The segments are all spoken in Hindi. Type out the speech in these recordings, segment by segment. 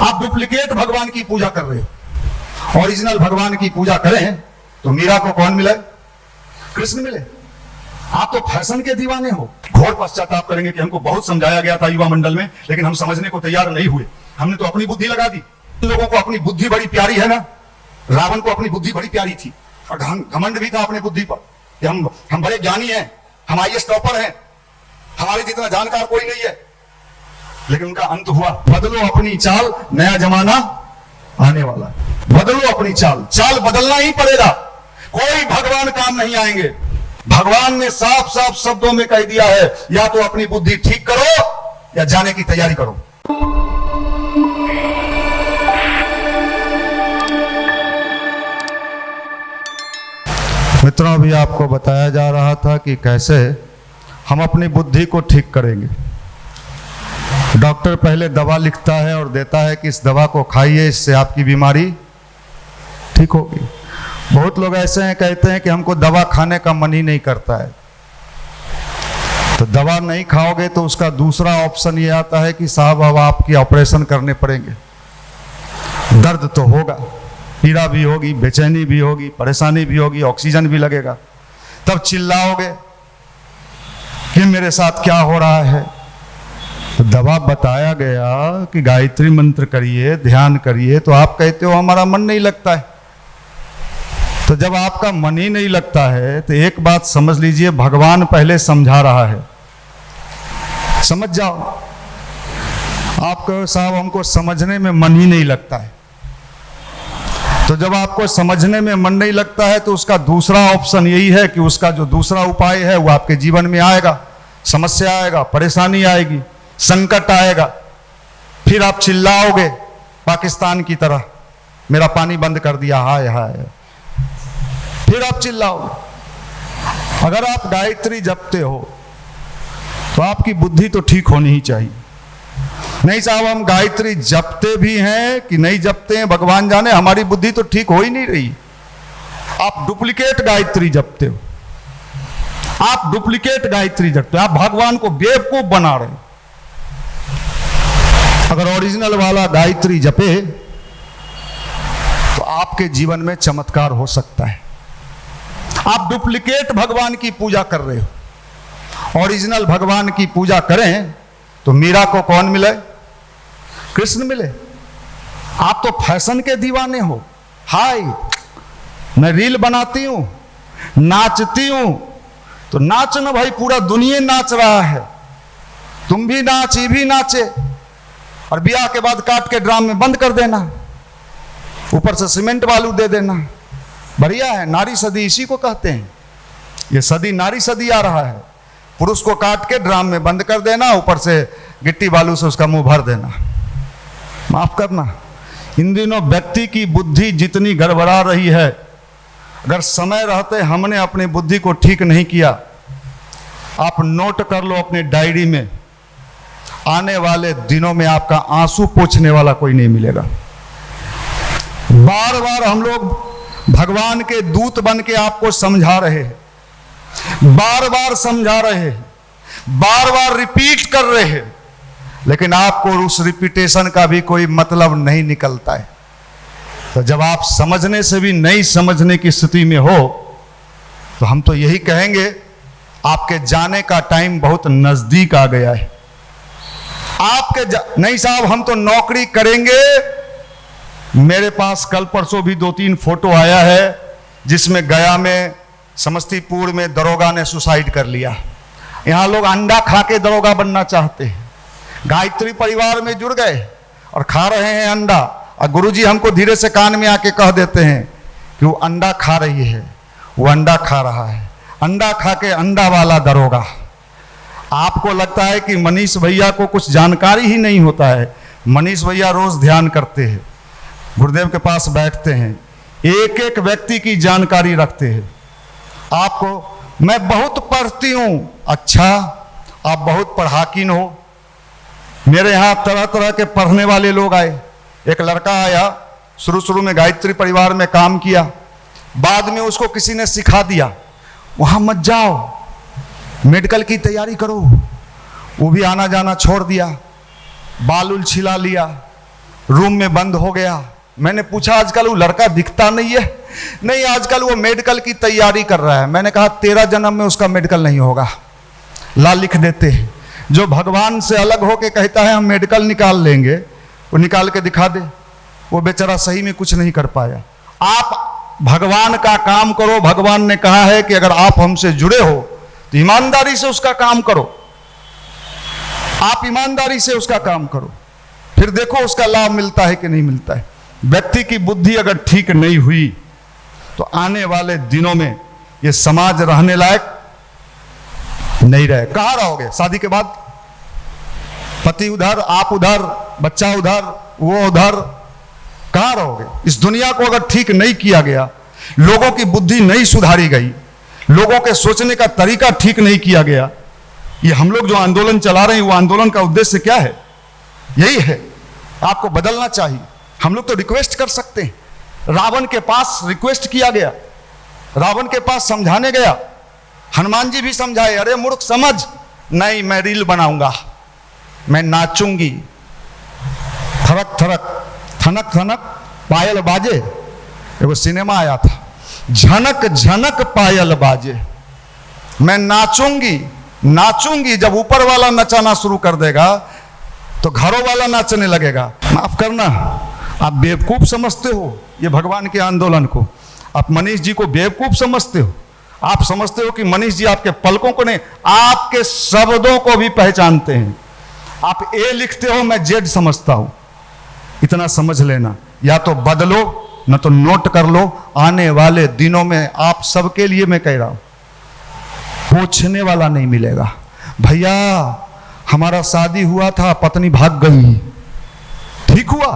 आप डुप्लीकेट भगवान की पूजा कर रहे हो। ओरिजिनल भगवान की पूजा करें तो मीरा को कौन मिले? कृष्ण मिले। आप तो फैशन के दीवाने हो। घोर पश्चाताप करेंगे कि हमको बहुत समझाया गया था युवा मंडल में, लेकिन हम समझने को तैयार नहीं हुए। हमने तो अपनी बुद्धि लगा दी। लोगों को अपनी बुद्धि बड़ी प्यारी है ना। रावण को अपनी बुद्धि बड़ी प्यारी थी और घमंड भी था अपनी बुद्धि पर कि हम बड़े ज्ञानी हैं, हम आईएएस टॉपर हैं, हमारे जितना जानकार कोई नहीं है। लेकिन उनका अंत हुआ। बदलो अपनी चाल, नया जमाना आने वाला। बदलो अपनी चाल, चाल बदलना ही पड़ेगा। कोई भगवान काम नहीं आएंगे। भगवान ने साफ साफ शब्दों में कह दिया है, या तो अपनी बुद्धि ठीक करो या जाने की तैयारी करो। मित्रों, अभी आपको बताया जा रहा था कि कैसे हम अपनी बुद्धि को ठीक करेंगे। डॉक्टर पहले दवा लिखता है और देता है कि इस दवा को खाइए, इससे आपकी बीमारी ठीक होगी। बहुत लोग ऐसे हैं, कहते हैं कि हमको दवा खाने का मन ही नहीं करता है। तो दवा नहीं खाओगे तो उसका दूसरा ऑप्शन ये आता है कि साहब अब आपकी ऑपरेशन करने पड़ेंगे। दर्द तो होगा, पीड़ा भी होगी, बेचैनी भी होगी, परेशानी भी होगी, ऑक्सीजन भी लगेगा। तब चिल्लाओगे कि मेरे साथ क्या हो रहा है। तो दवा बताया गया कि गायत्री मंत्र करिए, ध्यान करिए, तो आप कहते हो हमारा मन नहीं लगता है। तो जब आपका मन ही नहीं लगता है तो एक बात समझ लीजिए, भगवान पहले समझा रहा है। समझ जाओ। आप कहो साहब हमको समझने में मन ही नहीं लगता है। तो जब आपको समझने में मन नहीं लगता है तो उसका दूसरा ऑप्शन यही है कि उसका जो दूसरा उपाय है वो आपके जीवन में आएगा। समस्या आएगा, परेशानी आएगी, संकट आएगा, फिर आप चिल्लाओगे पाकिस्तान की तरह, मेरा पानी बंद कर दिया, हाय हाय। फिर आप चिल्लाओगे। अगर आप गायत्री जपते हो तो आपकी बुद्धि तो ठीक होनी ही चाहिए। नहीं साहब हम गायत्री जपते भी हैं कि नहीं जपते हैं भगवान जाने, हमारी बुद्धि तो ठीक हो ही नहीं रही। आप डुप्लीकेट गायत्री जपते हो, आप डुप्लीकेट गायत्री जपते हो, आप भगवान को बेवकूफ बना रहे हो। अगर ओरिजिनल वाला गायत्री जपे तो आपके जीवन में चमत्कार हो सकता है। आप डुप्लीकेट भगवान की पूजा कर रहे हो। ओरिजिनल भगवान की पूजा करें तो मीरा को कौन मिले? कृष्ण मिले। आप तो फैशन के दीवाने हो। हाय मैं रील बनाती हूं, नाचती हूं, तो नाचना भाई, पूरा दुनिया नाच रहा है, तुम भी नाच, ये भी नाचे, और ब्याह के बाद काट के ड्राम में बंद कर देना, ऊपर से सीमेंट बालू दे देना। बढ़िया है, नारी सदी इसी को कहते हैं। ये सदी नारी सदी आ रहा है। पुरुष को काट के ड्राम में बंद कर देना, ऊपर से गिट्टी बालू से उसका मुंह भर देना। माफ करना, इन दिनों व्यक्ति की बुद्धि जितनी गड़बड़ा रही है, अगर समय रहते हमने अपनी बुद्धि को ठीक नहीं किया, आप नोट कर लो अपनी डायरी में, आने वाले दिनों में आपका आंसू पोंछने वाला कोई नहीं मिलेगा। बार बार हम लोग भगवान के दूत बन के आपको समझा रहे हैं, बार बार समझा रहे हैं, बार बार रिपीट कर रहे हैं, लेकिन आपको उस रिपीटेशन का भी कोई मतलब नहीं निकलता है। तो जब आप समझने से भी नहीं समझने की स्थिति में हो तो हम तो यही कहेंगे आपके जाने का टाइम बहुत नजदीक आ गया है। नहीं साहब हम तो नौकरी करेंगे। मेरे पास कल परसों भी 2-3 फोटो आया है जिसमें गया में, समस्तीपुर में दरोगा ने सुसाइड कर लिया। यहाँ लोग अंडा खा के दरोगा बनना चाहते हैं। गायत्री परिवार में जुड़ गए और खा रहे हैं अंडा, और गुरुजी हमको धीरे से कान में आके कह देते हैं कि वो अंडा खा रही है, वो अंडा खा रहा है, अंडा खा के अंडा वाला दरोगा। आपको लगता है कि मनीष भैया को कुछ जानकारी ही नहीं होता है। मनीष भैया रोज ध्यान करते हैं, गुरुदेव के पास बैठते हैं, एक एक व्यक्ति की जानकारी रखते हैं। आपको मैं बहुत पढ़ती हूँ, अच्छा आप बहुत पढ़ाकिन हो। मेरे यहाँ तरह तरह के पढ़ने वाले लोग आए। एक लड़का आया, शुरू में गायत्री परिवार में काम किया, बाद में उसको किसी ने सिखा दिया वहाँ मत जाओ, मेडिकल की तैयारी करो। वो भी आना जाना छोड़ दिया, बाल उल छिला लिया, रूम में बंद हो गया। मैंने पूछा आजकल वो लड़का दिखता नहीं है? नहीं, आजकल वो मेडिकल की तैयारी कर रहा है। मैंने कहा 13 जन्म में उसका मेडिकल नहीं होगा, ला लिख देते। जो भगवान से अलग होके कहता है हम मेडिकल निकाल लेंगे, वो निकाल के दिखा दे। वो बेचारा सही में कुछ नहीं कर पाया। आप भगवान का काम करो। भगवान ने कहा है कि अगर आप हमसे जुड़े हो तो ईमानदारी से उसका काम करो। आप ईमानदारी से उसका काम करो, फिर देखो उसका लाभ मिलता है कि नहीं मिलता है। व्यक्ति की बुद्धि अगर ठीक नहीं हुई तो आने वाले दिनों में ये समाज रहने लायक नहीं रहे। कहां रहोगे शादी के बाद? पति उधर, आप उधर, बच्चा उधर, वो उधर, कहां रहोगे? इस दुनिया को अगर ठीक नहीं किया गया, लोगों की बुद्धि नहीं सुधारी गई, लोगों के सोचने का तरीका ठीक नहीं किया गया, ये हम लोग जो आंदोलन चला रहे हैं वो आंदोलन का उद्देश्य क्या है? यही है, आपको बदलना चाहिए। हम लोग तो रिक्वेस्ट कर सकते हैं। रावण के पास रिक्वेस्ट किया गया, रावण के पास समझाने गया, हनुमान जी भी समझाए, अरे मूर्ख समझ, नहीं मैं रील बनाऊंगा, मैं नाचूंगी, थरक थरक थनक थनक पायल बाजे। एगो सिनेमा आया था, झनक झनक पायल बाजे। मैं नाचूंगी नाचूंगी, जब ऊपर वाला नचाना शुरू कर देगा तो घरों वाला नाचने लगेगा। माफ करना, आप बेवकूफ समझते हो ये भगवान के आंदोलन को। आप मनीष जी को बेवकूफ समझते हो। आप समझते हो कि मनीष जी आपके पलकों को नहीं, आपके शब्दों को भी पहचानते हैं। आप ए लिखते हो, मैं जेड समझता हूं। इतना समझ लेना, या तो बदलो न तो नोट कर लो। आने वाले दिनों में आप सबके लिए मैं कह रहा हूं, पूछने वाला नहीं मिलेगा। भैया हमारा शादी हुआ था, पत्नी भाग गई, ठीक हुआ?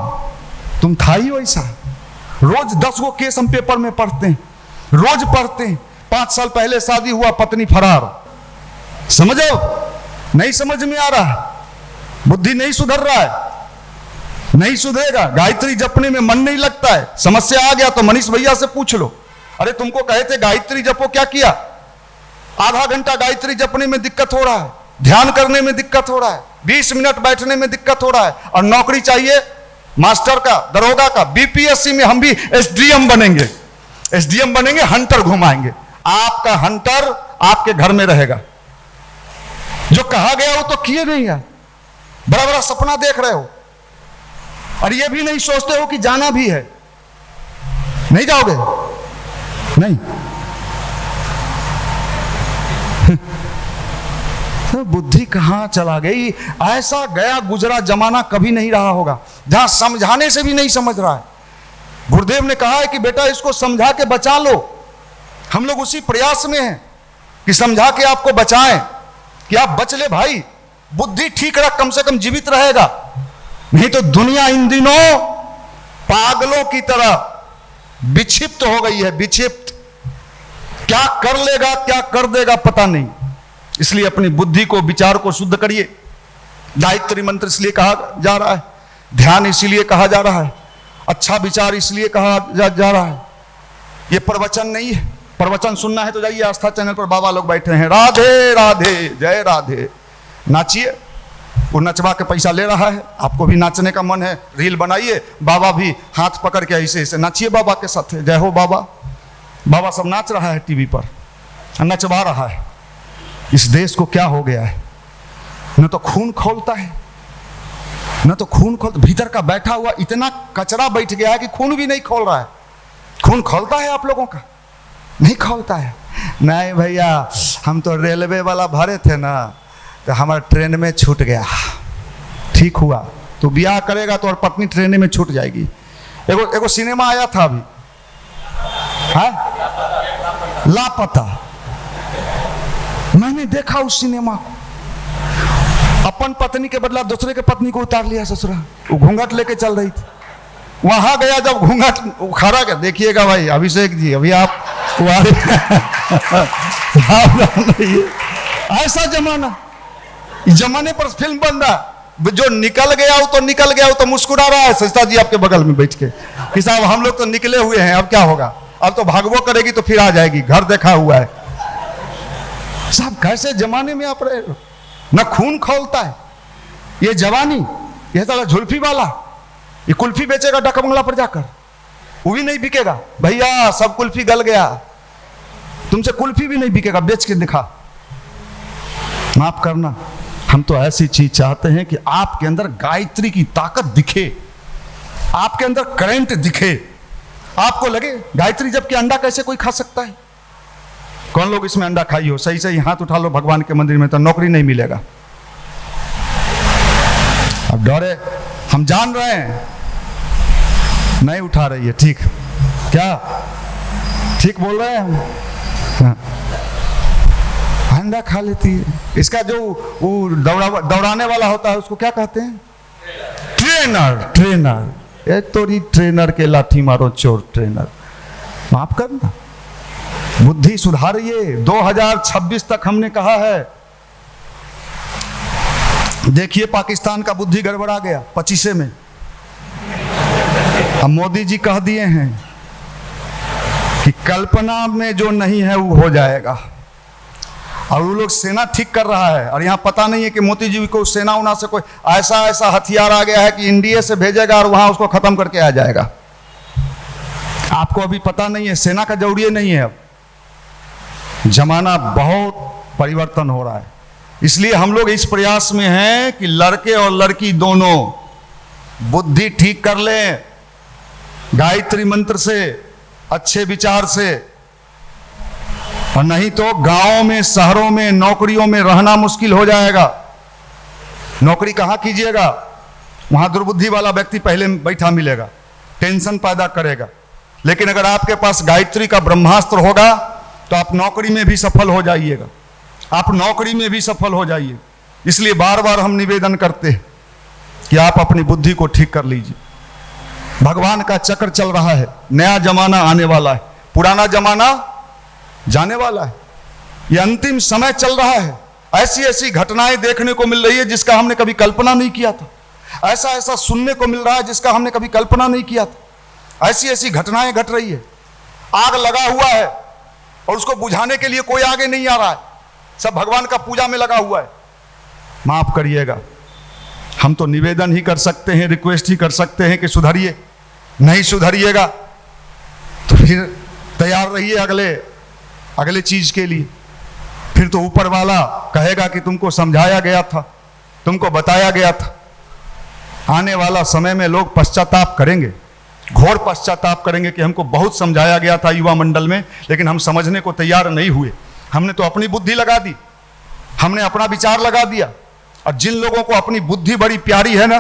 तुम था ही वैसा। रोज 10 गो केस हम पेपर में पढ़ते हैं, रोज पढ़ते हैं। 5 साल पहले शादी हुआ, पत्नी फरार। समझो, नहीं समझ में आ रहा, बुद्धि नहीं सुधर रहा है, नहीं सुधरेगा। गायत्री जपने में मन नहीं लगता है। समस्या आ गया तो मनीष भैया से पूछ लो। अरे तुमको कहे थे गायत्री जपो, क्या किया? आधा घंटा गायत्री जपने में दिक्कत हो रहा है, ध्यान करने में दिक्कत हो रहा है, 20 मिनट बैठने में दिक्कत हो रहा है, और नौकरी चाहिए मास्टर का, दरोगा का। बीपीएससी में हम भी एसडीएम बनेंगे, एसडीएम बनेंगे, हंटर घुमाएंगे। आपका हंटर आपके घर में रहेगा। जो कहा गया वो तो किए नहीं है, बड़ा बड़ा सपना देख रहे हो, और ये भी नहीं सोचते हो कि जाना भी है। नहीं जाओगे? नहीं। तो बुद्धि कहां चला गई? ऐसा गया गुजरा जमाना कभी नहीं रहा होगा जहां समझाने से भी नहीं समझ रहा है। गुरुदेव ने कहा है कि बेटा इसको समझा के बचा लो। हम लोग उसी प्रयास में हैं कि समझा के आपको बचाएं, कि आप बच ले भाई। बुद्धि ठीक रख, कम से कम जीवित रहेगा। नहीं तो दुनिया इन दिनों पागलों की तरह विक्षिप्त हो गई है, विक्षिप्त। क्या कर लेगा, क्या कर देगा पता नहीं। इसलिए अपनी बुद्धि को, विचार को शुद्ध करिए। गायत्री मंत्र इसलिए कहा जा रहा है, ध्यान इसलिए कहा जा रहा है, अच्छा विचार इसलिए कहा जा रहा है। ये प्रवचन नहीं है। प्रवचन सुनना है तो जाइए आस्था चैनल पर, बाबा लोग बैठे हैं, राधे राधे जय राधे, नाचिए। वो नचवा के पैसा ले रहा है, आपको भी नाचने का मन है, रील बनाइए। बाबा भी हाथ पकड़ के ऐसे ऐसे नाचिए बाबा के साथ, जय हो बाबा। बाबा सब नाच रहा है टीवी पर, नचवा रहा है। इस देश को क्या हो गया है? न तो खून खौलता है, न तो खून खोल, भीतर का बैठा हुआ इतना कचरा बैठ गया है कि खून भी नहीं खोल रहा है। खून खोलता है आप लोगों का? नहीं खोलता है। नहीं भैया, हम तो रेलवे वाला भरे थे ना, तो हमारा ट्रेन में छूट गया। ठीक हुआ, तो ब्याह करेगा तो और पत्नी ट्रेन में छूट जाएगी। एगो सिनेमा आया था अभी, हाँ, लापता। मैंने देखा उस सिनेमा को, अपन पत्नी के बदला दूसरे के पत्नी को उतार लिया ससुरा। वो घूंघट लेके चल रही थी, वहां गया जब घूंघट उखाड़ा गया। देखिएगा भाई अभिषेक जी, अभी आप ऐसा जमाना, इस जमाने पर फिल्म बन रहा। जो निकल गया वो तो निकल गया, वो तो मुस्कुरा रहा है सस्ता जी आपके बगल में बैठ के कि साहब हम लोग तो निकले हुए हैं, अब क्या होगा? अब तो भागवो करेगी तो फिर आ जाएगी, घर देखा हुआ है। साहब कैसे जमाने में आप रहे हो? न खून खौलता है, ये जवानी, ये साला झुल्फी वाला, ये कुल्फी बेचेगा डाक बंगला पर जाकर, वो भी नहीं बिकेगा। भैया सब कुल्फी गल गया, तुमसे कुल्फी भी नहीं बिकेगा, बेच के दिखा। माफ करना, हम तो ऐसी चीज चाहते हैं कि आपके अंदर गायत्री की ताकत दिखे, आपके अंदर करंट दिखे, आपको लगे गायत्री, जबकि अंडा कैसे कोई खा सकता है? कौन लोग इसमें अंडा खाई हो? सही सही हाथ उठा लो भगवान के मंदिर में, तो नौकरी नहीं मिलेगा। अब डरे, हम जान रहे हैं, नहीं उठा रही है, ठीक क्या? ठीक बोल रहे हैं हम? हाँ। अंडा खा लेती है। इसका जो वो दौड़ाने वाला होता है उसको क्या कहते हैं? ट्रेनर। ट्रेनर, ये तोरी ट्रेनर के लाठी मारो चोर ट्रेनर। माफ करना, बुद्धि सुधारिए। 2026 तक हमने कहा है। देखिए पाकिस्तान का बुद्धि गड़बड़ा गया 25 में। अब मोदी जी कह दिए हैं कि कल्पना में जो नहीं है वो हो जाएगा, और वो लोग सेना ठीक कर रहा है। और यहाँ पता नहीं है कि मोदी जी को सेना उना से कोई ऐसा हथियार आ गया है कि इंडिया से भेजेगा और वहां उसको खत्म करके आ जाएगा। आपको अभी पता नहीं है, सेना का जरूरी नहीं है। अब जमाना बहुत परिवर्तन हो रहा है, इसलिए हम लोग इस प्रयास में हैं कि लड़के और लड़की दोनों बुद्धि ठीक कर लें, गायत्री मंत्र से, अच्छे विचार से। और नहीं तो गांवों में, शहरों में, नौकरियों में रहना मुश्किल हो जाएगा। नौकरी कहां कीजिएगा? वहां दुर्बुद्धि वाला व्यक्ति पहले बैठा मिलेगा, टेंशन पैदा करेगा। लेकिन अगर आपके पास गायत्री का ब्रह्मास्त्र होगा तो आप नौकरी में भी सफल हो जाइएगा, आप नौकरी में भी सफल हो जाइए। इसलिए बार बार हम निवेदन करते हैं कि आप अपनी बुद्धि को ठीक कर लीजिए। भगवान का चक्र चल रहा है, नया जमाना आने वाला है, पुराना जमाना जाने वाला है, ये अंतिम समय चल रहा है। ऐसी ऐसी घटनाएं देखने को मिल रही है जिसका हमने कभी कल्पना नहीं किया था, ऐसा ऐसा सुनने को मिल रहा है जिसका हमने कभी कल्पना नहीं किया था। ऐसी ऐसी घटनाएं घट रही है। आग लगा हुआ है और उसको बुझाने के लिए कोई आगे नहीं आ रहा है, सब भगवान का पूजा में लगा हुआ है। माफ करिएगा, हम तो निवेदन ही कर सकते हैं, रिक्वेस्ट ही कर सकते हैं कि सुधरिए। नहीं सुधरिएगा तो फिर तैयार रहिए अगले चीज के लिए। फिर तो ऊपर वाला कहेगा कि तुमको समझाया गया था, तुमको बताया गया था। आने वाला समय में लोग पश्चाताप करेंगे, घोर पश्चाताप करेंगे कि हमको बहुत समझाया गया था युवा मंडल में, लेकिन हम समझने को तैयार नहीं हुए। हमने तो अपनी बुद्धि लगा दी, हमने अपना विचार लगा दिया। और जिन लोगों को अपनी बुद्धि बड़ी प्यारी है ना,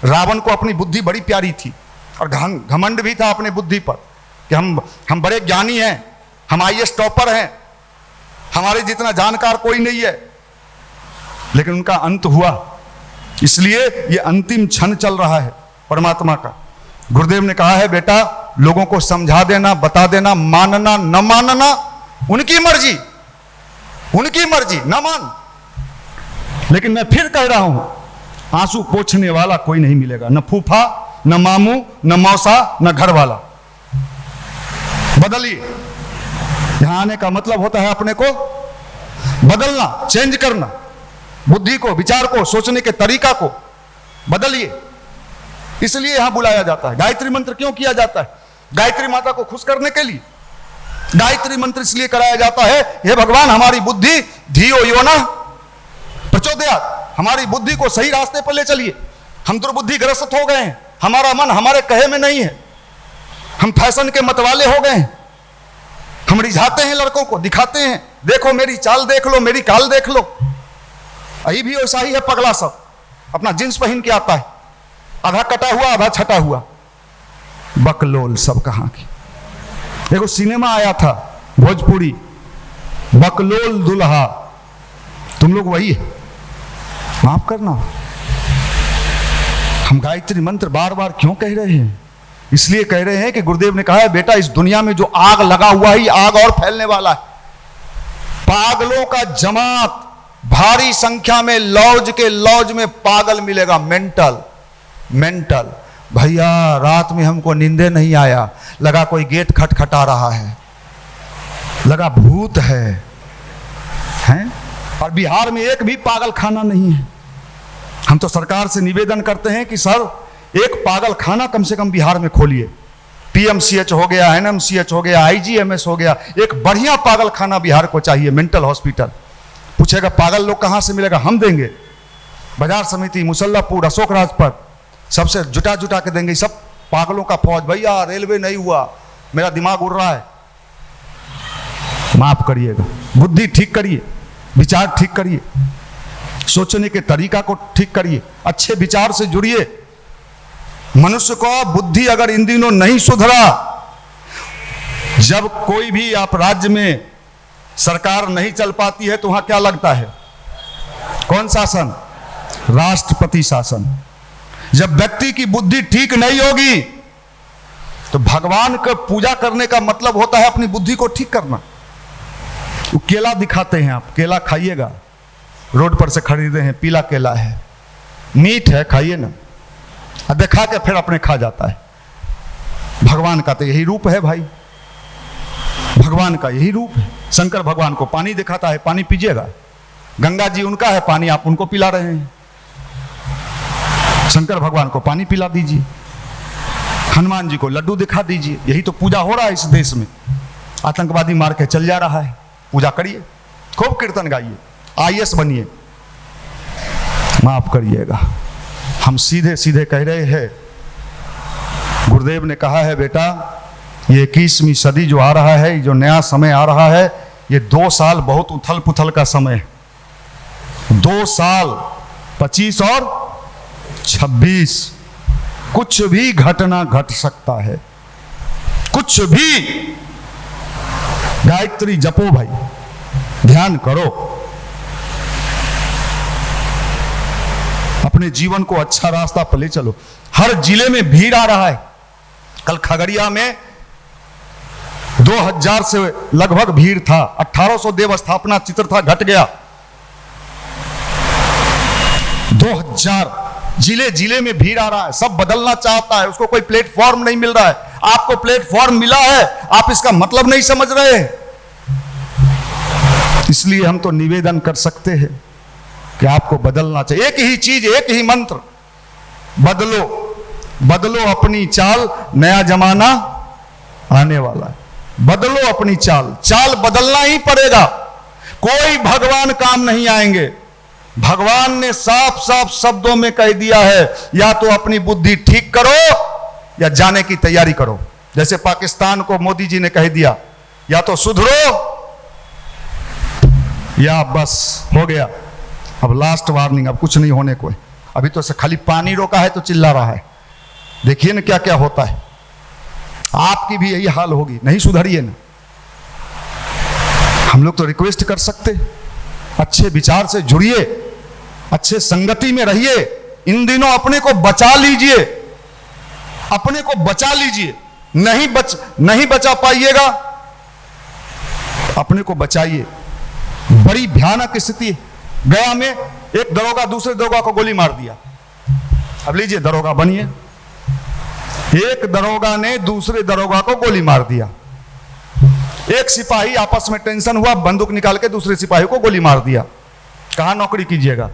रावण को अपनी बुद्धि बड़ी प्यारी थी और घमंड भी था अपने बुद्धि पर कि हम बड़े ज्ञानी हैं, हम IAS टॉपर हैं, हमारे जितना जानकार कोई नहीं है। लेकिन उनका अंत हुआ। इसलिए ये अंतिम क्षण चल रहा है परमात्मा का। गुरुदेव ने कहा है, बेटा लोगों को समझा देना, बता देना, मानना न मानना उनकी मर्जी, उनकी मर्जी, न मान। लेकिन मैं फिर कह रहा हूं, आंसू पोंछने वाला कोई नहीं मिलेगा, न फूफा, न मामू, न मौसा, न घर वाला। बदलिए। यहां आने का मतलब होता है अपने को बदलना, चेंज करना, बुद्धि को, विचार को, सोचने के तरीका को बदलिए। इसलिए यहां बुलाया जाता है। गायत्री मंत्र क्यों किया जाता है? गायत्री माता को खुश करने के लिए। गायत्री मंत्र इसलिए कराया जाता है, हे भगवान हमारी बुद्धि धियो यो न प्रचोदयात्, हमारी बुद्धि को सही रास्ते पर ले चलिए। हम दुर्बुद्धि ग्रस्त हो गए हैं, हमारा मन हमारे कहे में नहीं है, हम फैशन के मतवाले हो गए हैं, हम रिझाते हैं लड़कों को, दिखाते हैं, देखो मेरी चाल देख लो, मेरी काल देख लो। अही भी वैसा ही है पगला सब, अपना जींस पहन के आता है, आधा कटा हुआ आधा छटा हुआ, बकलोल सब कहां की। देखो सिनेमा आया था भोजपुरी, बकलोल दुल्हा, तुम लोग वही है। माफ करना, हम गायत्री मंत्र बार बार क्यों कह रहे हैं? इसलिए कह रहे हैं कि गुरुदेव ने कहा है, बेटा इस दुनिया में जो आग लगा हुआ है, आग और फैलने वाला है। पागलों का जमात, भारी संख्या में लॉज में पागल मिलेगा, मेंटल। भैया रात में हमको नींदे नहीं आया, लगा कोई गेट खटखटा रहा है, लगा भूत है? और बिहार में एक भी पागल खाना नहीं है। हम तो सरकार से निवेदन करते हैं कि सर एक पागल खाना कम से कम बिहार में खोलिए। पीएमसीएच हो गया, एनएमसीएच हो गया, आईजीएमएस हो गया, एक बढ़िया पागल खाना बिहार को चाहिए, मेंटल हॉस्पिटल। पूछेगा पागल लोग कहाँ से मिलेगा? हम देंगे। बाजार समिति, मुसल्लापुर, अशोक राजपथ, सबसे जुटा जुटा के देंगे। सब पागलों का फौज। भैया रेलवे नहीं हुआ, मेरा दिमाग उड़ रहा है, माफ करिएगा। बुद्धि ठीक करिए, विचार ठीक करिए, सोचने के तरीका को ठीक करिए, अच्छे विचार से जुड़िए। मनुष्य को बुद्धि अगर इन दिनों नहीं सुधरा, जब कोई भी आप राज्य में सरकार नहीं चल पाती है तो वहां क्या लगता है? कौन शासन? राष्ट्रपति शासन। जब व्यक्ति की बुद्धि ठीक नहीं होगी तो भगवान को पूजा करने का मतलब होता है अपनी बुद्धि को ठीक करना। वो केला दिखाते हैं, आप केला खाइएगा, रोड पर से खरीदे हैं, पीला केला है, मीठ है, खाइए ना, दिखा के फिर अपने खा जाता है। भगवान का तो यही रूप है भाई, भगवान का यही रूप है। शंकर भगवान को पानी दिखाता है, पानी पीजिएगा। गंगा जी उनका है पानी, आप उनको पिला रहे हैं। शंकर भगवान को पानी पिला दीजिए, हनुमान जी को लड्डू दिखा दीजिए। यही तो पूजा हो रहा है इस देश में। आतंकवादी मार के चल जा रहा है, पूजा करिए, खूब कीर्तन गाइए, आईएएस बनिए। माफ करिएगा, हम सीधे सीधे कह रहे हैं। गुरुदेव ने कहा है बेटा, ये 21वीं सदी जो आ रहा है, जो नया समय आ रहा है, ये 2 साल बहुत उथल पुथल का समय है। 2 साल 25 और 26 कुछ भी घटना घट सकता है, कुछ भी। गायत्री जपो भाई, ध्यान करो, अपने जीवन को अच्छा रास्ता पर ले चलो। हर जिले में भीड़ आ रहा है। कल खगड़िया में 2000 से लगभग भीड़ था। 1800 देव स्थापना चित्र था, घट गया 2000। जिले जिले में भीड़ आ रहा है, सब बदलना चाहता है, उसको कोई प्लेटफॉर्म नहीं मिल रहा है। आपको प्लेटफॉर्म मिला है, आप इसका मतलब नहीं समझ रहे हैं। इसलिए हम तो निवेदन कर सकते हैं कि आपको बदलना चाहिए। एक ही चीज, एक ही मंत्र, बदलो, बदलो अपनी चाल, नया जमाना आने वाला है। बदलो अपनी चाल, चाल बदलना ही पड़ेगा। कोई भगवान काम नहीं आएंगे। भगवान ने साफ साफ शब्दों में कह दिया है, या तो अपनी बुद्धि ठीक करो या जाने की तैयारी करो। जैसे पाकिस्तान को मोदी जी ने कह दिया, या तो सुधरो या बस हो गया, अब लास्ट वार्निंग, अब कुछ नहीं होने को है। अभी तो खाली पानी रोका है तो चिल्ला रहा है। देखिए ना क्या क्या होता है। आपकी भी यही हाल होगी, नहीं सुधरिए ना। हम लोग तो रिक्वेस्ट कर सकते, अच्छे विचार से जुड़िए, अच्छे संगति में रहिए। इन दिनों अपने को बचा लीजिए, अपने को बचा लीजिए। नहीं बचा पाइएगा, अपने को बचाइए। बड़ी भयानक स्थिति। गया में एक दरोगा दूसरे दरोगा को गोली मार दिया। अब लीजिए, दरोगा बनिए। एक दरोगा ने दूसरे दरोगा को गोली मार दिया। एक सिपाही आपस में टेंशन हुआ, बंदूक निकाल के दूसरे सिपाही को गोली मार दिया। कहां नौकरी कीजिएगा?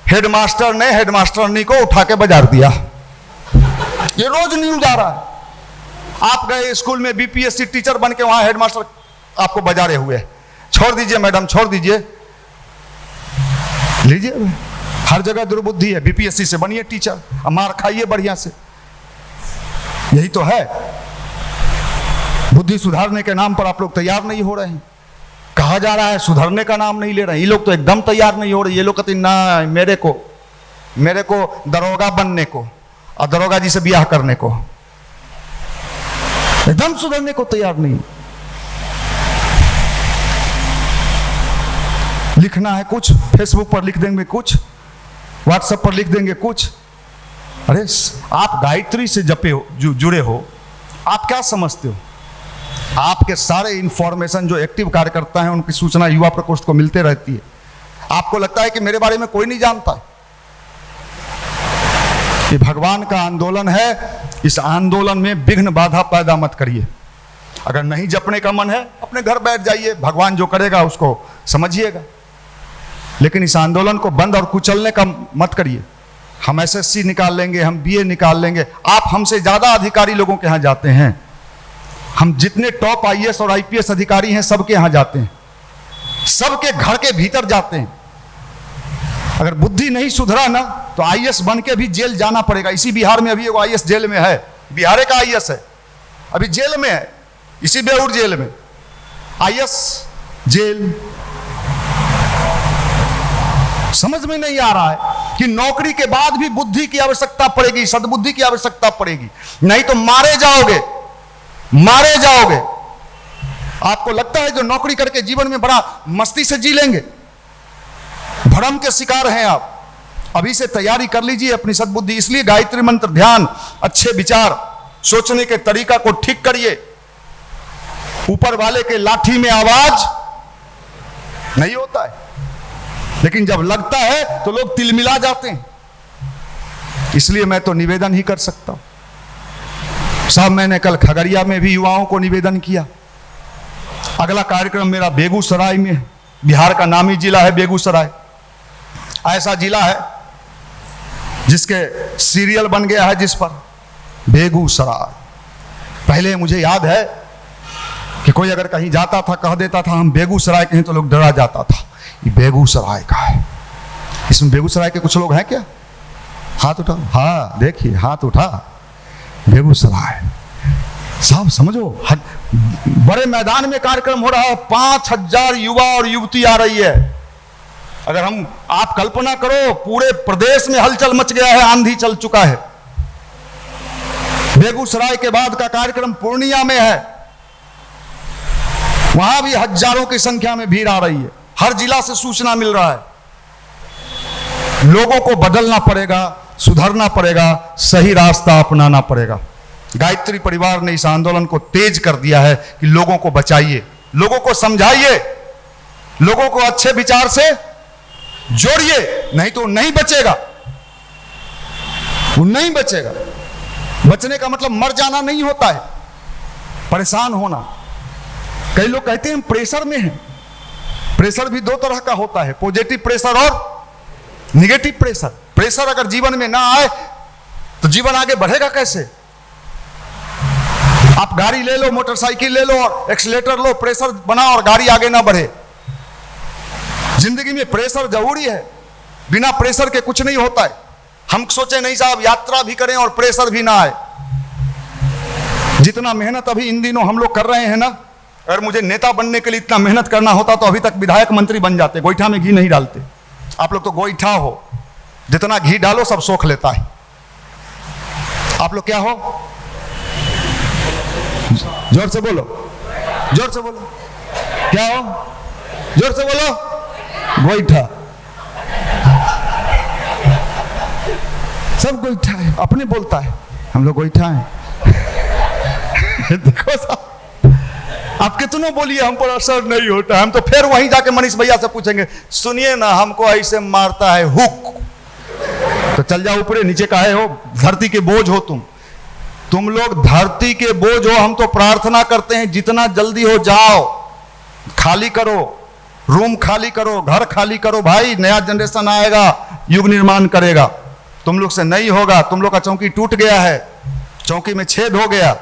हेडमास्टर ने हेडमास्टरनी को उठा के बाजार दिया। ये रोज न्यूज आ रहा है। आप गए स्कूल में बीपीएससी टीचर बन के, वहां हेडमास्टर आपको बाजारे हुए। छोड़ दीजिए मैडम, छोड़ दीजिए, लीजिए। हर जगह दुर्बुद्धि है। बीपीएससी से बनिए टीचर, मार खाइए बढ़िया से। यही तो है। बुद्धि सुधारने के नाम पर आप लोग तैयार नहीं हो रहे हैं। कहा जा रहा है सुधरने का नाम नहीं ले रहे हैं। ये लोग तो एकदम तैयार नहीं हो रहे। ये लोग कहते ना, मेरे को दरोगा बनने को और दरोगा जी से ब्याह करने को, एकदम सुधरने को तैयार नहीं। लिखना है कुछ, फेसबुक पर लिख देंगे कुछ, व्हाट्सएप पर लिख देंगे कुछ। अरे आप गायत्री से जपे हो, जुड़े हो, आप क्या समझते हो? आपके सारे इंफॉर्मेशन जो एक्टिव कार्यकर्ता हैं, उनकी सूचना युवा प्रकोष्ठ को मिलते रहती है। आपको लगता है कि मेरे बारे में कोई नहीं जानता है? ये भगवान का आंदोलन है। इस आंदोलन में विघ्न बाधा पैदा मत करिए। अगर नहीं जपने का मन है, अपने घर बैठ जाइए, भगवान जो करेगा उसको समझिएगा। लेकिन इस आंदोलन को बंद और कुचलने का मत करिए। हम एसएससी निकाल लेंगे, हम बीए निकाल लेंगे। आप हमसे ज़्यादा अधिकारी लोगों के यहाँ जाते हैं। हम जितने टॉप आईएएस और आईपीएस अधिकारी हैं सबके यहाँ जाते हैं, सबके घर के भीतर जाते हैं। अगर बुद्धि नहीं सुधरा ना तो आईएएस बन के भी जेल जाना पड़ेगा। इसी बिहार में अभी एगो आईएएस जेल में है, बिहार का आईएएस है, अभी जेल में है, इसी बेऊर जेल में आईएएस जेल। समझ में नहीं आ रहा है कि नौकरी के बाद भी बुद्धि की आवश्यकता पड़ेगी, सद्बुद्धि की आवश्यकता पड़ेगी, नहीं तो मारे जाओगे, मारे जाओगे। आपको लगता है जो नौकरी करके जीवन में बड़ा मस्ती से जी लेंगे, भ्रम के शिकार हैं आप। अभी से तैयारी कर लीजिए अपनी सद्बुद्धि। इसलिए गायत्री मंत्र, ध्यान, अच्छे विचार, सोचने के तरीका को ठीक करिए। ऊपर वाले के लाठी में आवाज नहीं होता है, लेकिन जब लगता है तो लोग तिलमिला जाते हैं। इसलिए मैं तो निवेदन ही कर सकता हूं साहब। मैंने कल खगड़िया में भी युवाओं को निवेदन किया। अगला कार्यक्रम मेरा बेगूसराय में है। बिहार का नामी जिला है बेगूसराय। ऐसा जिला है जिसके सीरियल बन गया है जिस पर बेगूसराय। पहले मुझे याद है कि कोई अगर कहीं जाता था, कह देता था हम बेगूसराय के हैं, तो लोग डरा जाता था, ये बेगूसराय का है। इसमें बेगूसराय के कुछ लोग हैं क्या? हाथ उठाओ। हाँ देखिए, हाथ उठा। बेगूसराय साहब समझो, बड़े मैदान में कार्यक्रम हो रहा है, 5000 युवा और युवती आ रही है। अगर हम, आप कल्पना करो, पूरे प्रदेश में हलचल मच गया है, आंधी चल चुका है। बेगूसराय के बाद का कार्यक्रम पूर्णिया में है, वहां भी हजारों की संख्या में भीड़ आ रही है। हर जिला से सूचना मिल रहा है। लोगों को बदलना पड़ेगा, सुधरना पड़ेगा, सही रास्ता अपनाना पड़ेगा। गायत्री परिवार ने इस आंदोलन को तेज कर दिया है कि लोगों को बचाइए, लोगों को समझाइए, लोगों को अच्छे विचार से जोड़िए, नहीं तो नहीं बचेगा, वो नहीं बचेगा। बचने का मतलब मर जाना नहीं होता है, परेशान होना। कई लोग कहते हैं हम प्रेशर में हैं। प्रेशर भी दो तरह का होता है, पॉजिटिव प्रेशर और निगेटिव प्रेशर। प्रेशर अगर जीवन में ना आए तो जीवन आगे बढ़ेगा कैसे? आप गाड़ी ले लो, मोटरसाइकिल ले लो और एक्सीलेटर लो, प्रेशर बना और गाड़ी आगे ना बढ़े। जिंदगी में प्रेशर जरूरी है, बिना प्रेशर के कुछ नहीं होता है। हम सोचे नहीं साहब यात्रा भी करें और प्रेशर भी ना आए। जितना मेहनत अभी इन दिनों हम लोग कर रहे हैं ना, अगर मुझे नेता बनने के लिए इतना मेहनत करना होता तो अभी तक विधायक मंत्री बन जाते। गोईठा में घी नहीं डालते। आप लोग तो गोईठा हो, जितना घी डालो सब सोख लेता है। आप लोग क्या हो? जोर से बोलो, जोर से बोलो, क्या हो? जोर से बोलो। गोईठा। सब गोईठा है, अपने बोलता है हम लोग गोईठा हैं। देखो साहब, आप कितनों बोलिए हम पर असर नहीं होता। हम तो फिर वहीं जाके मनीष भैया से पूछेंगे, सुनिए ना हमको ऐसे मारता है हुक, तो चल जाओ ऊपरे, नीचे काहे हो? धरती के बोझ हो तुम लोग धरती के बोझ हो। हम तो प्रार्थना करते हैं जितना जल्दी हो जाओ, खाली करो, रूम खाली करो, घर खाली करो। भाई नया जनरेशन आएगा, युग निर्माण करेगा। तुम लोग से नहीं होगा। तुम लोग का चौकी टूट गया है, चौकी में छेद हो गया।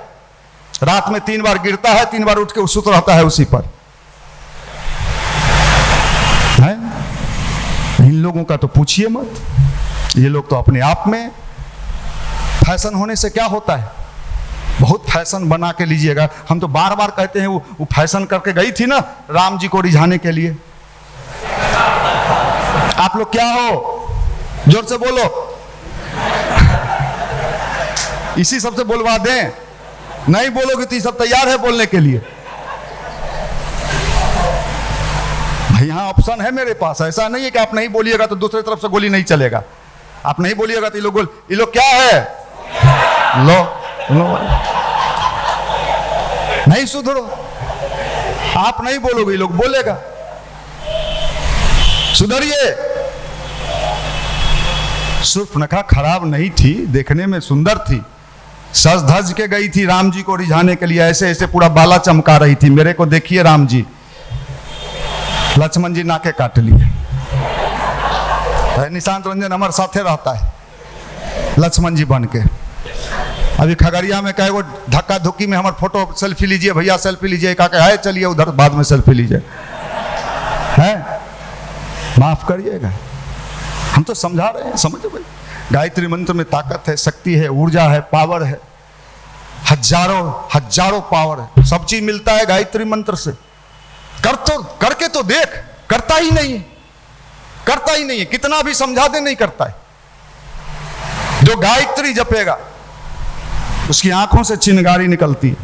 रात में 3 बार गिरता है, 3 बार उठ के सुत रहता है उसी पर है। इन लोगों का तो पूछिए मत। ये लोग तो अपने आप में, फैशन होने से क्या होता है? बहुत फैशन बना के लीजिएगा। हम तो बार बार कहते हैं वो फैशन करके गई थी ना राम जी को रिझाने के लिए। आप लोग क्या हो? जोर से बोलो। इसी सबसे बोलवा दें। नहीं बोलोगे तो ये सब तैयार है बोलने के लिए। भाई यहाँ ऑप्शन है मेरे पास। ऐसा नहीं है कि आप नहीं बोलिएगा तो दूसरी तरफ से गोली नहीं चलेगा। आप नहीं बोलिएगा तो ये लोग क्या है? लो नहीं सुधरो। आप नहीं बोलोगे, ये लोग बोलेगा। सुधरिए। शूर्पणखा खराब नहीं थी, देखने में सुंदर थी। सज धज के गई थी राम जी को रिझाने के लिए, ऐसे ऐसे पूरा बाला चमका रही थी। मेरे को देखिए राम जी, लक्ष्मण जी नाके काट लिए। निशांत रंजन हमारे साथे रहता है, लक्ष्मण जी बन के। अभी खगड़िया में कहे वो धक्का धुक्की में हमारे फोटो सेल्फी लीजिए भैया, सेल्फी लीजिए, कहा के आए चलिए उधर बाद में सेल्फी लीजिए, है माफ करिएगा। हम तो समझा रहे हैं, समझो भाई, गायत्री मंत्र में ताकत है, शक्ति है, ऊर्जा है, पावर है, हजारों पावर है, सब चीज मिलता है गायत्री मंत्र से। करके तो देख, करता ही नहीं है, कितना भी समझा दे नहीं करता है। जो गायत्री जपेगा उसकी आंखों से चिंगारी निकलती है।